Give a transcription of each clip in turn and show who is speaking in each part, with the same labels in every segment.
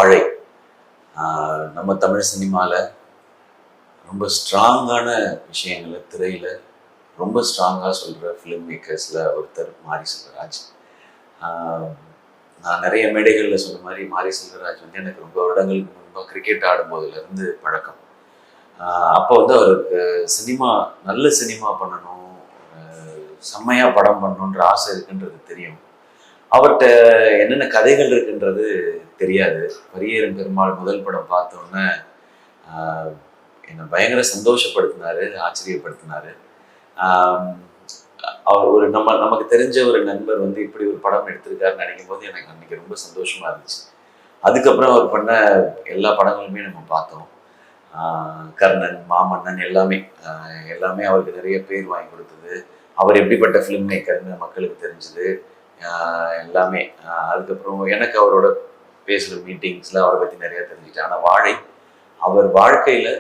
Speaker 1: வாழை நம்ம தமிழ் சினிமாவில் ரொம்ப ஸ்ட்ராங்கான விஷயங்களை திரையில் ரொம்ப ஸ்ட்ராங்காக சொல்கிற ஃபிலிம் மேக்கர்ஸில் ஒருத்தர் மாரி செல்வராஜ். நான் நிறைய மேடைகளில் சொன்ன மாதிரி மாரி செல்வராஜ் வந்து எனக்கு ரொம்ப வருடங்களுக்கு முன்பாக கிரிக்கெட் ஆடும்போதுலேருந்து பழக்கம். அப்போ வந்து அவருக்கு நல்ல சினிமா பண்ணணும், செம்மையாக படம் பண்ணணுன்ற ஆசை இருக்குன்றது தெரியும். அவர்கிட்ட என்னென்ன கதைகள் இருக்குன்றது தெரியாது. பரியேறும் பெருமாள் முதல் படம் பார்த்தோன்னே என்னை பயங்கர சந்தோஷப்படுத்தினாரு, ஆச்சரியப்படுத்தினாரு. அவர் நமக்கு தெரிஞ்ச ஒரு நண்பர் வந்து இப்படி ஒரு படம் எடுத்திருக்காருன்னு நினைக்கும் போது எனக்கு அன்னைக்கு ரொம்ப சந்தோஷமா இருந்துச்சு. அதுக்கப்புறம் அவர் பண்ண எல்லா படங்களுமே நம்ம பார்த்தோம். கர்ணன், மாமன்னன் எல்லாமே அவருக்கு நிறைய பேர் வாங்கி கொடுத்தது. அவர் எப்படிப்பட்ட ஃபிலிம் மேக்கர்னு மக்களுக்கு தெரிஞ்சுது எல்லாமே. அதுக்கப்புறம் எனக்கு அவரோட பேசுகிற மீட்டிங்ஸில் அவரை பற்றி நிறையா தெரிஞ்சுக்கிட்டேன். ஆனால் வாழை அவர் வாழ்க்கையில்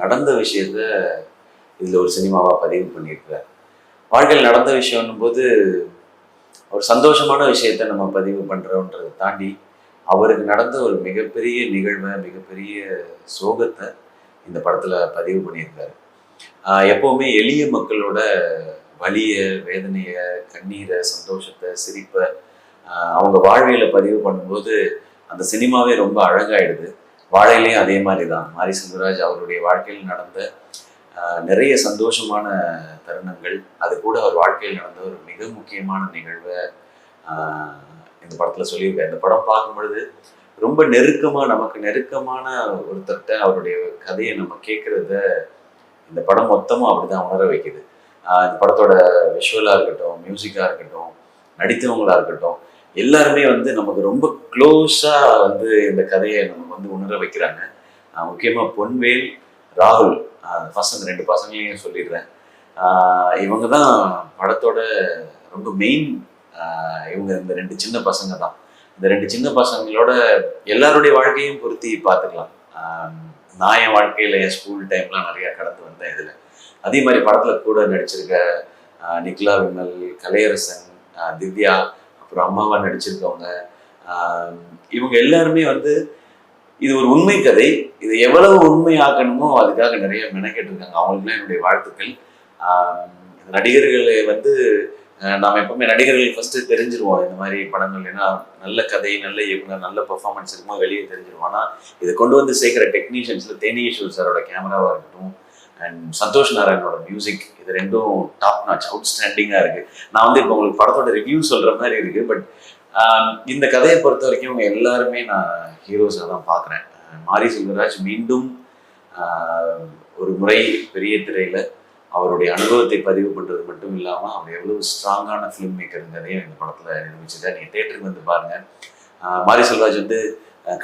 Speaker 1: நடந்த விஷயத்த இதில் ஒரு சினிமாவாக பதிவு பண்ணியிருக்கிறார். வாழ்க்கையில் நடந்த விஷயம்னும் போது ஒரு சந்தோஷமான விஷயத்த நம்ம பதிவு பண்ணுறோன்றதை தாண்டி அவருக்கு நடந்த ஒரு மிகப்பெரிய நிகழ்வை, மிகப்பெரிய சோகத்தை இந்த படத்தில் பதிவு பண்ணியிருக்காரு. எப்போவுமே எளிய மக்களோட வலியை, வேதனையை, கண்ணீரை, சந்தோஷத்தை, சிரிப்பை அவங்க வாழ்வியலை பதிவு பண்ணும்போது அந்த சினிமாவே ரொம்ப அழகாயிடுது. வாழையிலையும் அதே மாதிரி தான். மாரி செல்வராஜ் அவருடைய வாழ்க்கையில் நடந்த நிறைய சந்தோஷமான தருணங்கள், அது கூட அவர் வாழ்க்கையில் நடந்த ஒரு மிக முக்கியமான நிகழ்வை இந்த படத்தில் சொல்லியிருக்காரு. இந்த படம் பார்க்கும் பொழுது ரொம்ப நமக்கு நெருக்கமான ஒருத்தர்கிட்ட அவருடைய கதையை நம்ம கேட்குறத இந்த படம் மொத்தமாக அப்படிதான் உணர வைக்குது. இந்த படத்தோட விஷுவலாக இருக்கட்டும், மியூசிக்காக இருக்கட்டும், நடித்தவங்களாக இருக்கட்டும், எல்லாருமே வந்து நமக்கு ரொம்ப க்ளோஸாக வந்து இந்த கதையை நமக்கு வந்து உணர வைக்கிறாங்க. முக்கியமாக பொன்வேல், ராகுல், பசங்க 2 பசங்களையும் சொல்லிடுறேன். இவங்க தான் படத்தோட ரொம்ப மெயின். இவங்க இந்த 2 சின்ன பசங்க தான். இந்த 2 சின்ன பசங்களோட எல்லாருடைய வாழ்க்கையும் பொருத்தி பார்த்துக்கலாம். நான் என் வாழ்க்கையில் என் ஸ்கூல் டைம்லாம் நிறையா கடந்து வந்தேன் இதில். அதே மாதிரி படத்தில் கூட நடிச்சிருக்க நிக்லா விமல், கலையரசன், திவ்யா, அப்புறம் அம்மாவா நடிச்சிருக்கவங்க, இவங்க எல்லாருமே வந்து இது ஒரு உண்மை கதை. இது எவ்வளவு உண்மையாக்கணுமோ அதுக்காக நிறைய மெனக்கெட்டு இருக்காங்க. அவங்களுக்குலாம் என்னுடைய வாழ்த்துக்கள். நடிகர்களை வந்து நாம் எப்பவுமே நடிகர்கள் ஃபர்ஸ்ட் தெரிஞ்சிருவோம் இந்த மாதிரி படங்கள். ஏன்னா நல்ல கதை, நல்ல இயக்குனர், நல்ல பெர்ஃபார்மன்ஸ் இருக்கும்போது வெளியே தெரிஞ்சிருவோம். ஆனால் இதை கொண்டு வந்து சேர்க்குற டெக்னீஷியன்ஸ்ல தேனியேஸ்வர் சாரோட கேமராவாக இருக்கட்டும் அண்ட் சந்தோஷ் நாராயணோட மியூசிக், இது ரெண்டும் டாப் நாச், அவுட்ஸ்டாண்டிங்காக இருக்குது. நான் வந்து இப்போ உங்களுக்கு படத்தோட ரிவ்யூ சொல்கிற மாதிரி இருக்குது. பட் இந்த கதையை பொறுத்த வரைக்கும் அவங்க எல்லாருமே நான் ஹீரோஸாக தான் பார்க்குறேன். மாரி செல்வராஜ் மீண்டும் ஒரு முறை பெரிய திரையில் அவருடைய அனுபவத்தை பதிவு பண்ணுறது மட்டும் இல்லாமல் அவர் எவ்வளோ ஸ்ட்ராங்கான ஃபிலிம் மேக்கருங்கிறதையும் இந்த படத்தில் நிரூபிச்சுதான். நீங்கள் தேட்டருக்கு வந்து பாருங்கள். மாரி செல்வராஜ் வந்து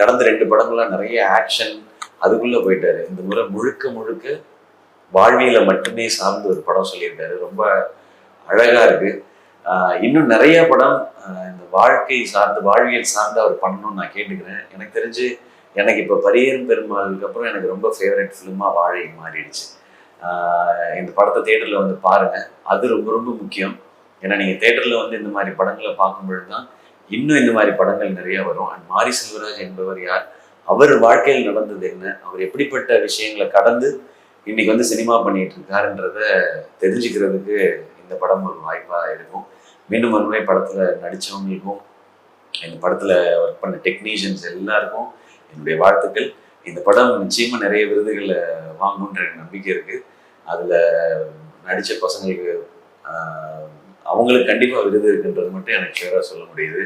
Speaker 1: கடந்த 2 படங்களாக நிறைய ஆக்ஷன் அதுக்குள்ளே போயிட்டாரு. இந்த முறை முழுக்க வாழ்வியலை மட்டுமே சார்ந்து ஒரு படம் சொல்லியிருக்காரு. ரொம்ப அழகாக இருக்குது. இன்னும் நிறைய படம் இந்த வாழ்வியல் சார்ந்து அவர் பண்ணணும்னு நான் கேட்டுக்கிறேன். எனக்கு தெரிஞ்சு எனக்கு இப்போ பரியேறும் பெருமாளுக்கு அப்புறம் எனக்கு ரொம்ப ஃபேவரட் ஃபிலிமாக வாழை மாறிடுச்சு. இந்த படத்தை தேட்டரில் வந்து பாருங்கள். அது ரொம்ப முக்கியம். ஏன்னா நீங்கள் தேட்டரில் வந்து இந்த மாதிரி படங்களை பார்க்கும்பொழுது தான் இன்னும் இந்த மாதிரி படங்கள் நிறைய வரும். அண்ட் மாரி செல்வராஜ் என்பவர் யார், அவர் வாழ்க்கையில் நடந்தது என்ன, அவர் எப்படிப்பட்ட விஷயங்களை கடந்து இன்னைக்கு வந்து சினிமா பண்ணிட்டு இருக்காருன்றத தெரிஞ்சுக்கிறதுக்கு இந்த படம் ஒரு வாய்ப்பாக இருக்கும். மீண்டும் ஒரு முறை படத்தில் நடித்தவங்களுக்கும் இந்த படத்தில் ஒர்க் பண்ண டெக்னீஷியன்ஸ் எல்லாருக்கும் என்னுடைய வாழ்த்துக்கள். இந்த படம் நிச்சயமாக நிறைய விருதுகளை வாங்கணுன்ற நம்பிக்கை இருக்குது. அதில் நடித்த பசங்களுக்கு அவங்களுக்கு கண்டிப்பாக விருது இருக்குன்றது மட்டும் எனக்கு ஷியராக சொல்ல முடியுது.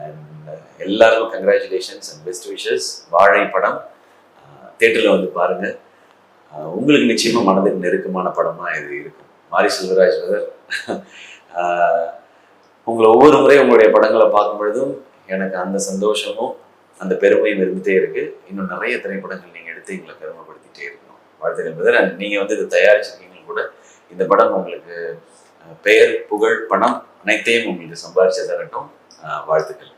Speaker 1: அண்ட் எல்லாருக்கும் கங்க்ராச்சுலேஷன்ஸ் அண்ட் பெஸ்ட் விஷஸ். வாழை படம் தேட்டரில் வந்து பாருங்கள். உங்களுக்கு நிச்சயமாக மனதுக்கு நெருக்கமான படமாக இது இருக்கும். மாரி செல்வராஜ் உங்களை ஒவ்வொரு முறையும் உங்களுடைய படங்களை பார்க்கும் பொழுதும் எனக்கு அந்த சந்தோஷமும் அந்த பெருமையும் இருந்துகிட்டே இருக்குது. இன்னும் நிறைய திரைப்படங்கள் நீங்கள் எடுத்து எங்களை பெருமைப்படுத்திகிட்டே இருக்கணும். வாழ்த்துக்கள் பிரதர். நீங்கள் வந்து இதை தயாரிச்சிருக்கீங்க கூட. இந்த படம் உங்களுக்கு பெயர், புகழ், பணம் அனைத்தையும் உங்களுக்கு சம்பாதிச்சு தரட்டும். வாழ்த்துக்கள்.